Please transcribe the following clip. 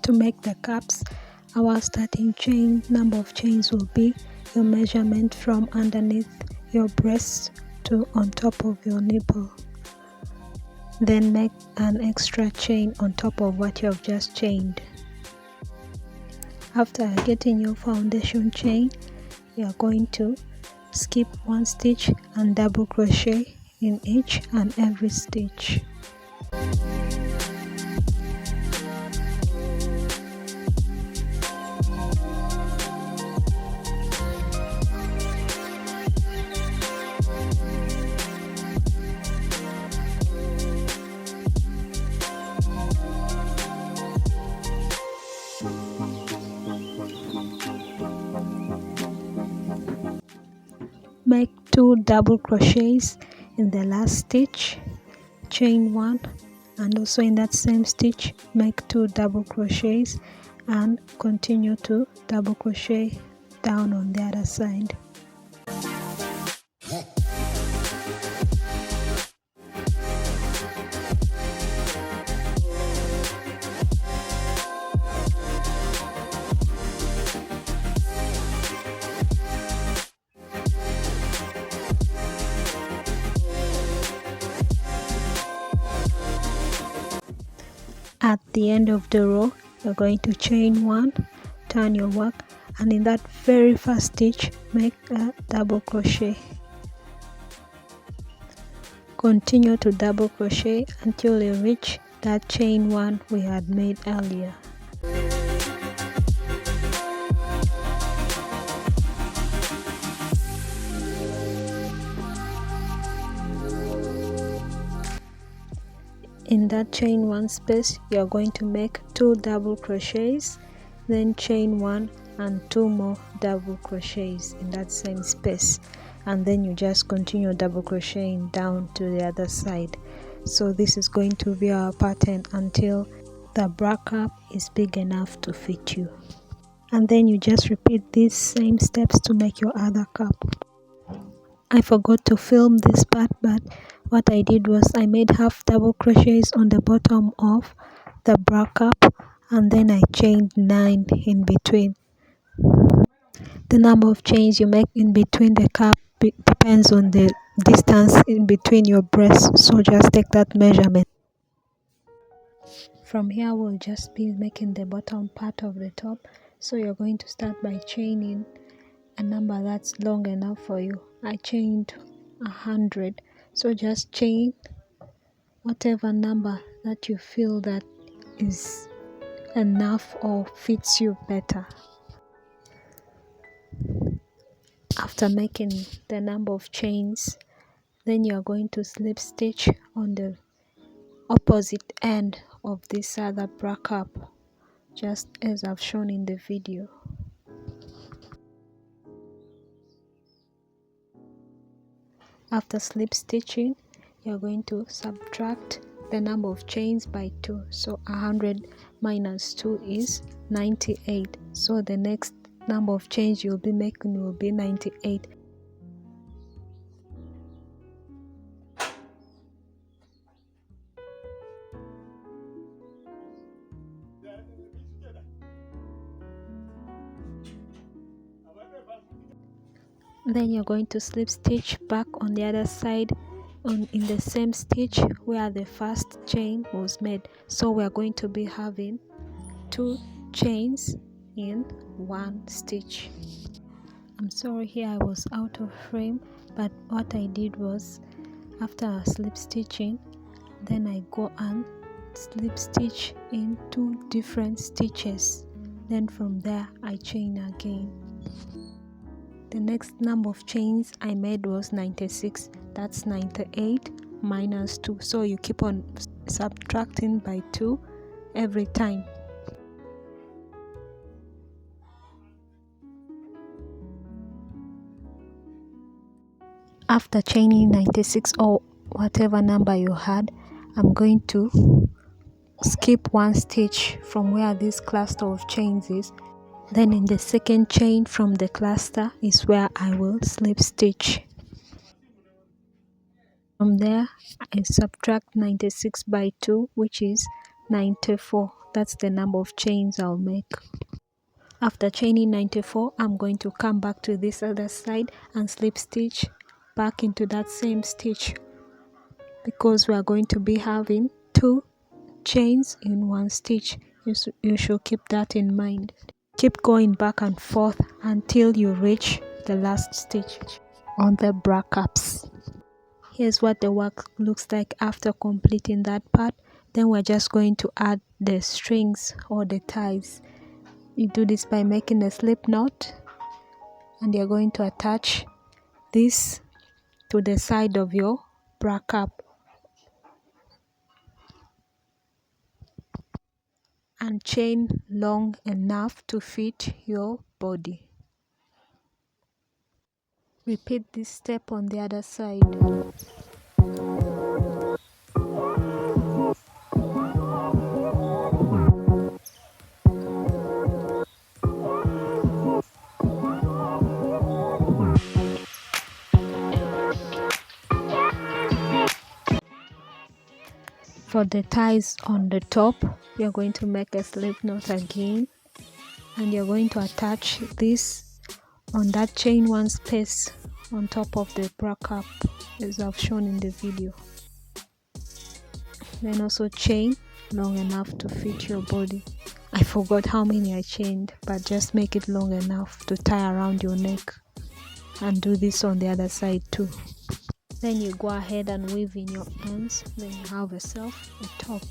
To make the caps, our starting chain number of chains will be your measurement from underneath your breast to on top of your nipple. Then make an extra chain on top of what you have just chained. After getting your foundation chain, you are going to skip one stitch and double crochet in each and every stitch. Make 2 double crochets in the last stitch, chain 1, and also in that same stitch make 2 double crochets and continue to double crochet down on the other side. At the end of the row, you're going to chain 1, turn your work, and in that very first stitch make a double crochet. Continue to double crochet until you reach that chain 1 we had made earlier. In that chain 1 space, you're going to make 2 double crochets, then chain 1 and 2 more double crochets in that same space, and then you just continue double crocheting down to the other side. So this is going to be our pattern until the bra cap is big enough to fit you, and then you just repeat these same steps to make your other cap. I forgot to film this part, but what I did was I made half double crochets on the bottom of the bra cap, and then I chained 9 in between. The number of chains you make in between the cap depends on the distance in between your breasts, so just take that measurement. From here we'll just be making the bottom part of the top, so you're going to start by chaining a number that's long enough for you. I chained 100, so just chain whatever number that you feel that is enough or fits you better. After making the number of chains, then you are going to slip stitch on the opposite end of this other bra cap, just as I've shown in the video. After slip stitching, you're going to subtract the number of chains by 2. So 100 minus 2 is 98. So the next number of chains you'll be making will be 98. Then you're going to slip stitch back on the other side in the same stitch where the first chain was made. So we are going to be having 2 chains in 1 stitch. I'm sorry, here I was out of frame, but what I did was, after slip stitching, then I go and slip stitch in 2 different stitches. Then from there I chain again. The next number of chains I made was 96. That's 98 minus 2. So you keep on subtracting by 2 every time. After chaining 96 or whatever number you had, I'm going to skip 1 stitch from where this cluster of chains is. Then in the second chain from the cluster is where I will slip stitch. From there I subtract 96 by 2, which is 94. that's the number of chains I'll make. After chaining 94, I'm going to come back to this other side and slip stitch back into that same stitch, because we are going to be having 2 chains in 1 stitch. You should keep that in mind. Keep going back and forth until you reach the last stitch on the bra cups. Here's what the work looks like after completing that part. Then we're just going to add the strings or the ties. You do this by making a slip knot, and you're going to attach this to the side of your bra cup and chain long enough to fit your body. Repeat this step on the other side. For the ties on the top, you're going to make a slip knot again, and you're going to attach this on that chain 1 space on top of the bra cup as I've shown in the video. Then also chain long enough to fit your body. I forgot how many I chained, but just make it long enough to tie around your neck, and do this on the other side too. Then you go ahead and weave in your ends. Then you have yourself a top.